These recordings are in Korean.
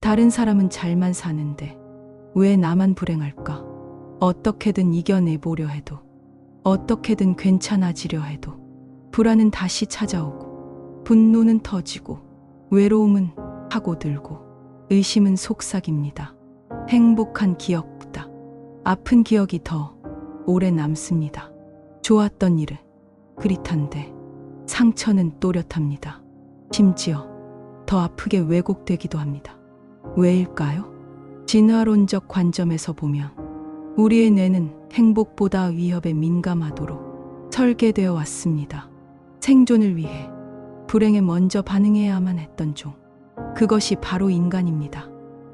다른 사람은 잘만 사는데 왜 나만 불행할까? 어떻게든 이겨내보려 해도, 어떻게든 괜찮아지려 해도 불안은 다시 찾아오고, 분노는 터지고, 외로움은 파고들고, 의심은 속삭입니다. 행복한 기억보다 아픈 기억이 더 오래 남습니다. 좋았던 일은 그릿한데 상처는 또렷합니다. 심지어 더 아프게 왜곡되기도 합니다. 왜일까요? 진화론적 관점에서 보면 우리의 뇌는 행복보다 위협에 민감하도록 설계되어 왔습니다. 생존을 위해 불행에 먼저 반응해야만 했던 종. 그것이 바로 인간입니다.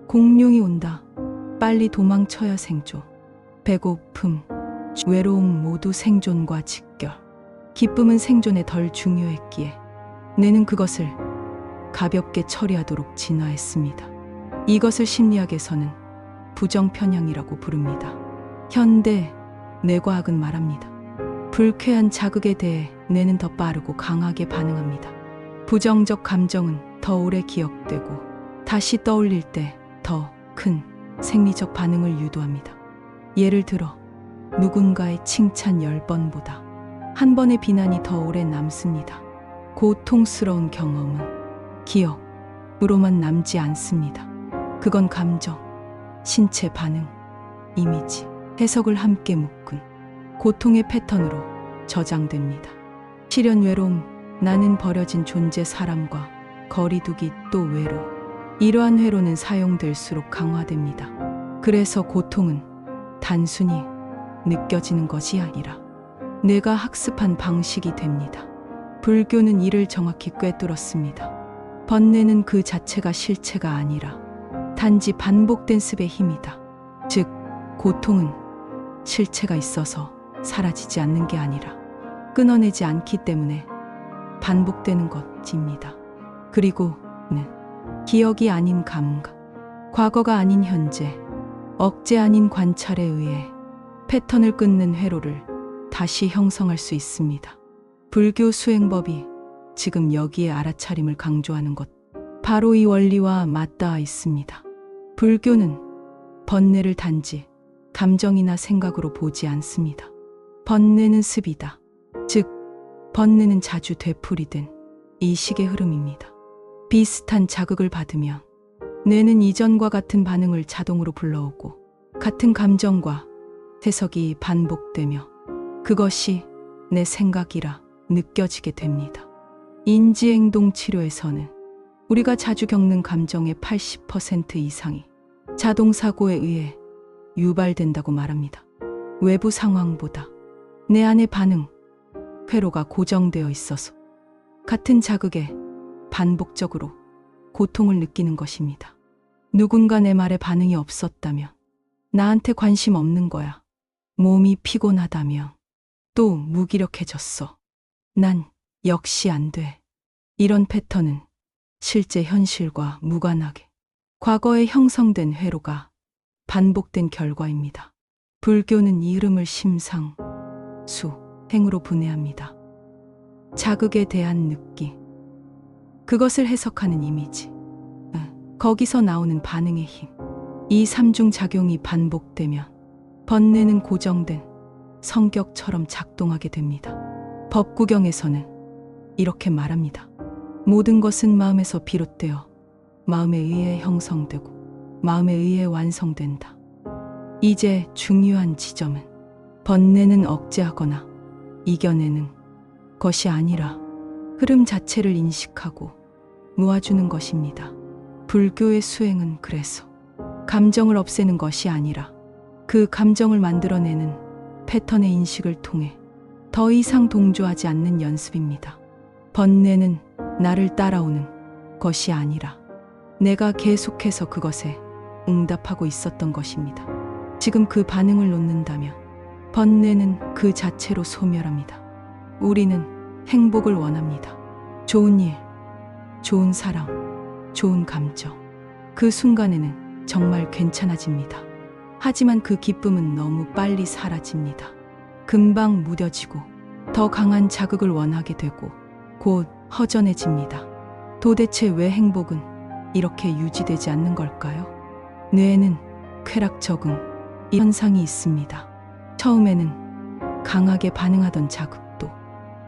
공룡이 온다. 빨리 도망쳐야 생존. 배고픔, 외로움 모두 생존과 직결. 기쁨은 생존에 덜 중요했기에 뇌는 그것을 가볍게 처리하도록 진화했습니다. 이것을 심리학에서는 부정편향이라고 부릅니다. 현대 뇌과학은 말합니다. 불쾌한 자극에 대해 뇌는 더 빠르고 강하게 반응합니다. 부정적 감정은 더 오래 기억되고 다시 떠올릴 때 더 큰 생리적 반응을 유도합니다. 예를 들어 누군가의 칭찬 10번보다 한 번의 비난이 더 오래 남습니다. 고통스러운 경험은 기억으로만 남지 않습니다. 그건 감정, 신체 반응, 이미지, 해석을 함께 묶은 고통의 패턴으로 저장됩니다. 실연, 외로움, 나는 버려진 존재, 사람과 거리두기, 또 외로. 이러한 회로는 사용될수록 강화됩니다. 그래서 고통은 단순히 느껴지는 것이 아니라 뇌가 학습한 방식이 됩니다. 불교는 이를 정확히 꿰뚫었습니다. 번뇌는 그 자체가 실체가 아니라 단지 반복된 습의 힘이다. 즉, 고통은 실체가 있어서 사라지지 않는 게 아니라 끊어내지 않기 때문에 반복되는 것입니다. 그리고 는 기억이 아닌 감각, 과거가 아닌 현재, 억제 아닌 관찰에 의해 패턴을 끊는 회로를 다시 형성할 수 있습니다. 불교 수행법이 지금 여기에 알아차림을 강조하는 것, 바로 이 원리와 맞닿아 있습니다. 불교는 번뇌를 단지 감정이나 생각으로 보지 않습니다. 번뇌는 습이다. 즉, 번뇌는 자주 되풀이된 이식의 흐름입니다. 비슷한 자극을 받으면 뇌는 이전과 같은 반응을 자동으로 불러오고 같은 감정과 해석이 반복되며 그것이 내 생각이라 느껴지게 됩니다. 인지행동 치료에서는 우리가 자주 겪는 감정의 80% 이상이 자동사고에 의해 유발된다고 말합니다. 외부 상황보다 내 안의 반응, 회로가 고정되어 있어서 같은 자극에 반복적으로 고통을 느끼는 것입니다. 누군가 내 말에 반응이 없었다면 나한테 관심 없는 거야. 몸이 피곤하다면 또 무기력해졌어. 난 역시 안 돼. 이런 패턴은 실제 현실과 무관하게 과거에 형성된 회로가 반복된 결과입니다. 불교는 이 흐름을 심상, 수, 행으로 분해합니다. 자극에 대한 느낌, 그것을 해석하는 이미지, 거기서 나오는 반응의 힘, 이 삼중 작용이 반복되면 번뇌는 고정된 성격처럼 작동하게 됩니다. 법구경에서는 이렇게 말합니다. 모든 것은 마음에서 비롯되어 마음에 의해 형성되고 마음에 의해 완성된다. 이제 중요한 지점은 번뇌는 억제하거나 이겨내는 것이 아니라 흐름 자체를 인식하고 놓아주는 것입니다. 불교의 수행은 그래서 감정을 없애는 것이 아니라 그 감정을 만들어내는 패턴의 인식을 통해 더 이상 동조하지 않는 연습입니다. 번뇌는 나를 따라오는 것이 아니라 내가 계속해서 그것에 응답하고 있었던 것입니다. 지금 그 반응을 놓는다면 번뇌는 그 자체로 소멸합니다. 우리는 행복을 원합니다. 좋은 일, 좋은 사람, 좋은 감정. 그 순간에는 정말 괜찮아집니다. 하지만 그 기쁨은 너무 빨리 사라집니다. 금방 무뎌지고 더 강한 자극을 원하게 되고 곧 허전해집니다. 도대체 왜 행복은 이렇게 유지되지 않는 걸까요? 뇌에는 쾌락 적응 이 현상이 있습니다. 처음에는 강하게 반응하던 자극도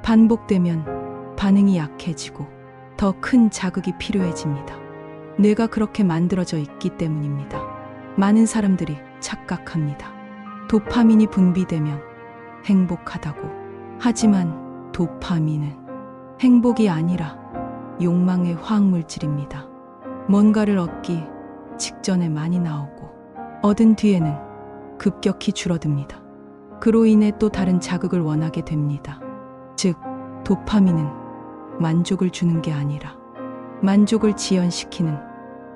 반복되면 반응이 약해지고 더 큰 자극이 필요해집니다. 뇌가 그렇게 만들어져 있기 때문입니다. 많은 사람들이 착각합니다. 도파민이 분비되면 행복하다고. 하지만 도파민은 행복이 아니라 욕망의 화학물질입니다. 뭔가를 얻기 직전에 많이 나오고 얻은 뒤에는 급격히 줄어듭니다. 그로 인해 또 다른 자극을 원하게 됩니다. 즉, 도파민은 만족을 주는 게 아니라 만족을 지연시키는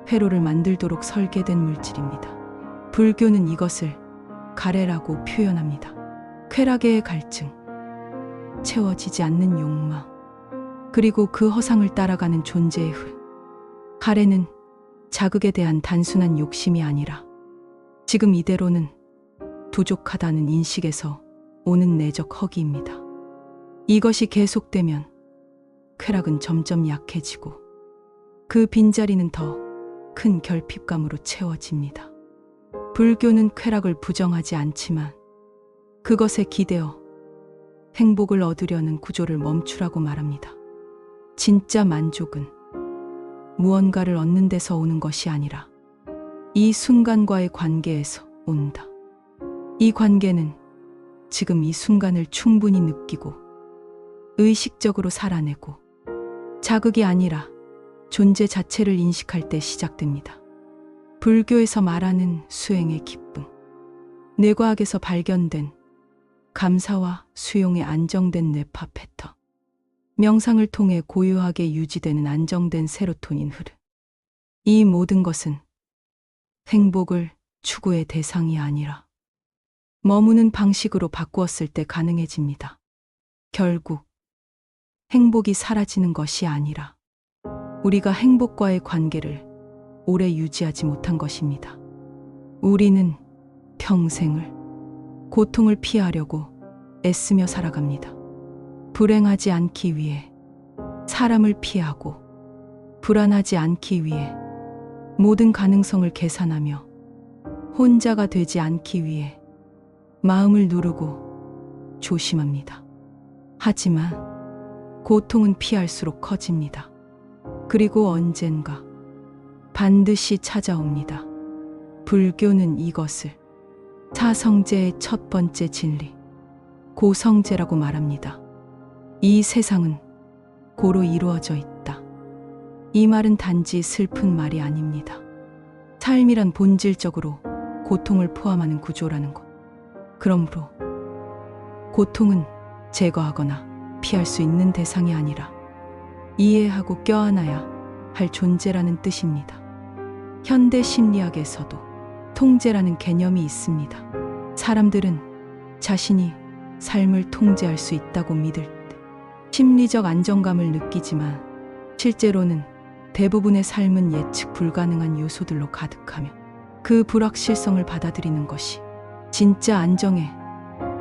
회로를 만들도록 설계된 물질입니다. 불교는 이것을 가래라고 표현합니다. 쾌락의 갈증, 채워지지 않는 욕망, 그리고 그 허상을 따라가는 존재의 흐름. 가래는 자극에 대한 단순한 욕심이 아니라 지금 이대로는 부족하다는 인식에서 오는 내적 허기입니다. 이것이 계속되면 쾌락은 점점 약해지고 그 빈자리는 더 큰 결핍감으로 채워집니다. 불교는 쾌락을 부정하지 않지만 그것에 기대어 행복을 얻으려는 구조를 멈추라고 말합니다. 진짜 만족은 무언가를 얻는 데서 오는 것이 아니라 이 순간과의 관계에서 온다. 이 관계는 지금 이 순간을 충분히 느끼고 의식적으로 살아내고 자극이 아니라 존재 자체를 인식할 때 시작됩니다. 불교에서 말하는 수행의 기쁨, 뇌과학에서 발견된 감사와 수용의 안정된 뇌파 패턴, 명상을 통해 고요하게 유지되는 안정된 세로토닌 흐름. 이 모든 것은 행복을 추구의 대상이 아니라 머무는 방식으로 바꾸었을 때 가능해집니다. 결국 행복이 사라지는 것이 아니라 우리가 행복과의 관계를 오래 유지하지 못한 것입니다. 우리는 평생을 고통을 피하려고 애쓰며 살아갑니다. 불행하지 않기 위해, 사람을 피하고 불안하지 않기 위해, 모든 가능성을 계산하며 혼자가 되지 않기 위해 마음을 누르고 조심합니다. 하지만 고통은 피할수록 커집니다. 그리고 언젠가 반드시 찾아옵니다. 불교는 이것을 사성제의 첫 번째 진리, 고성제라고 말합니다. 이 세상은 고로 이루어져 있다. 이 말은 단지 슬픈 말이 아닙니다. 삶이란 본질적으로 고통을 포함하는 구조라는 것. 그러므로 고통은 제거하거나 피할 수 있는 대상이 아니라 이해하고 껴안아야 할 존재라는 뜻입니다. 현대 심리학에서도 통제라는 개념이 있습니다. 사람들은 자신이 삶을 통제할 수 있다고 믿을 때 심리적 안정감을 느끼지만 실제로는 대부분의 삶은 예측 불가능한 요소들로 가득하며 그 불확실성을 받아들이는 것이 진짜 안정에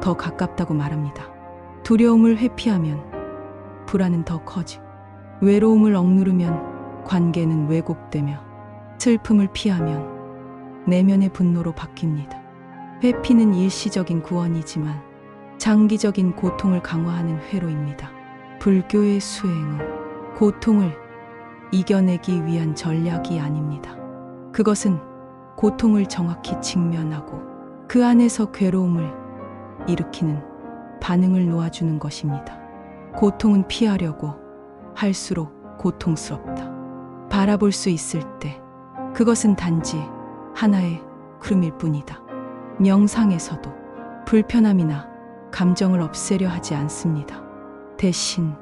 더 가깝다고 말합니다. 두려움을 회피하면 불안은 더 커지고 외로움을 억누르면 관계는 왜곡되며 슬픔을 피하면 내면의 분노로 바뀝니다. 회피는 일시적인 구원이지만 장기적인 고통을 강화하는 회로입니다. 불교의 수행은 고통을 이겨내기 위한 전략이 아닙니다. 그것은 고통을 정확히 직면하고 그 안에서 괴로움을 일으키는 반응을 놓아주는 것입니다. 고통은 피하려고 할수록 고통스럽다. 바라볼 수 있을 때 그것은 단지 하나의 구름일 뿐이다. 명상에서도 불편함이나 감정을 없애려 하지 않습니다. 대신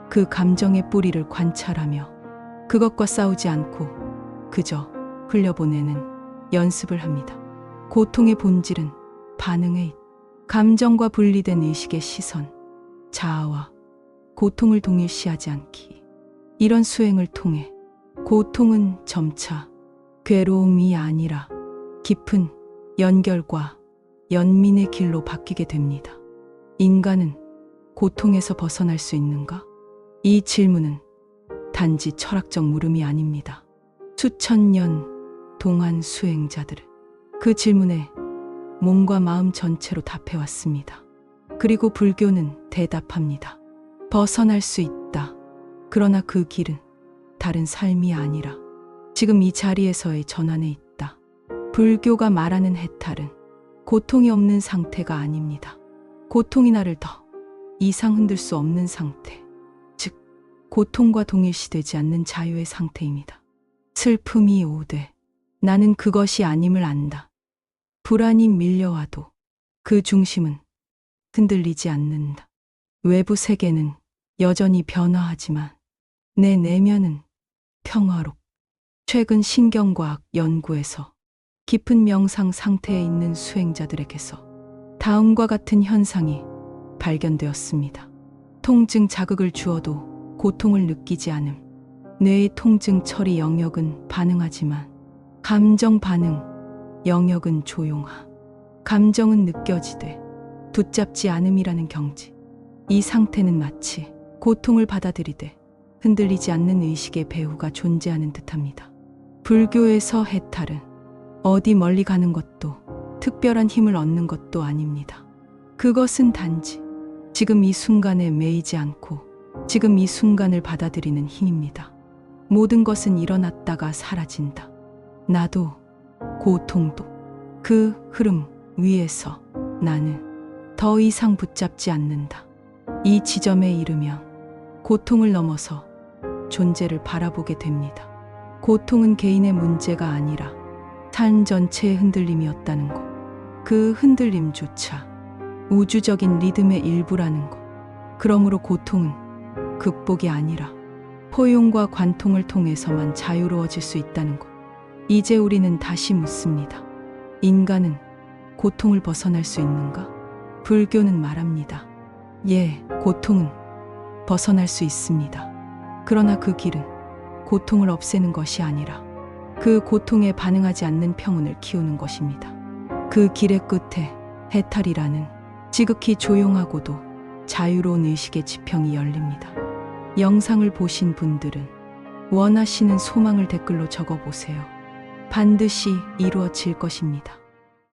그 감정의 뿌리를 관찰하며 그것과 싸우지 않고 그저 흘려보내는 연습을 합니다. 고통의 본질은 반응에 있다. 감정과 분리된 의식의 시선, 자아와 고통을 동일시하지 않기. 이런 수행을 통해 고통은 점차 괴로움이 아니라 깊은 연결과 연민의 길로 바뀌게 됩니다. 인간은 고통에서 벗어날 수 있는가? 이 질문은 단지 철학적 물음이 아닙니다. 수천 년 동안 수행자들은 그 질문에 몸과 마음 전체로 답해왔습니다. 그리고 불교는 대답합니다. 벗어날 수 있다. 그러나 그 길은 다른 삶이 아니라 지금 이 자리에서의 전환에 있다. 불교가 말하는 해탈은 고통이 없는 상태가 아닙니다. 고통이 나를 더 이상 흔들 수 없는 상태, 즉 고통과 동일시되지 않는 자유의 상태입니다. 슬픔이 오되 나는 그것이 아님을 안다. 불안이 밀려와도 그 중심은 흔들리지 않는다. 외부 세계는 여전히 변화하지만 내 내면은 평화롭다. 최근 신경과학 연구에서 깊은 명상 상태에 있는 수행자들에게서 다음과 같은 현상이 발견되었습니다. 통증 자극을 주어도 고통을 느끼지 않음. 뇌의 통증 처리 영역은 반응하지만 감정 반응 영역은 조용함. 감정은 느껴지되 붙잡지 않음이라는 경지. 이 상태는 마치 고통을 받아들이되 흔들리지 않는 의식의 배후가 존재하는 듯합니다. 불교에서 해탈은 어디 멀리 가는 것도 특별한 힘을 얻는 것도 아닙니다. 그것은 단지 지금 이 순간에 매이지 않고 지금 이 순간을 받아들이는 힘입니다. 모든 것은 일어났다가 사라진다. 나도 고통도 그 흐름 위에서 나는 더 이상 붙잡지 않는다. 이 지점에 이르면 고통을 넘어서 존재를 바라보게 됩니다. 고통은 개인의 문제가 아니라 삶 전체의 흔들림이었다는 것. 그 흔들림조차 우주적인 리듬의 일부라는 것. 그러므로 고통은 극복이 아니라 포용과 관통을 통해서만 자유로워질 수 있다는 것. 이제 우리는 다시 묻습니다. 인간은 고통을 벗어날 수 있는가? 불교는 말합니다. 예, 고통은 벗어날 수 있습니다. 그러나 그 길은 고통을 없애는 것이 아니라 그 고통에 반응하지 않는 평온을 키우는 것입니다. 그 길의 끝에 해탈이라는 지극히 조용하고도 자유로운 의식의 지평이 열립니다. 영상을 보신 분들은 원하시는 소망을 댓글로 적어보세요. 반드시 이루어질 것입니다.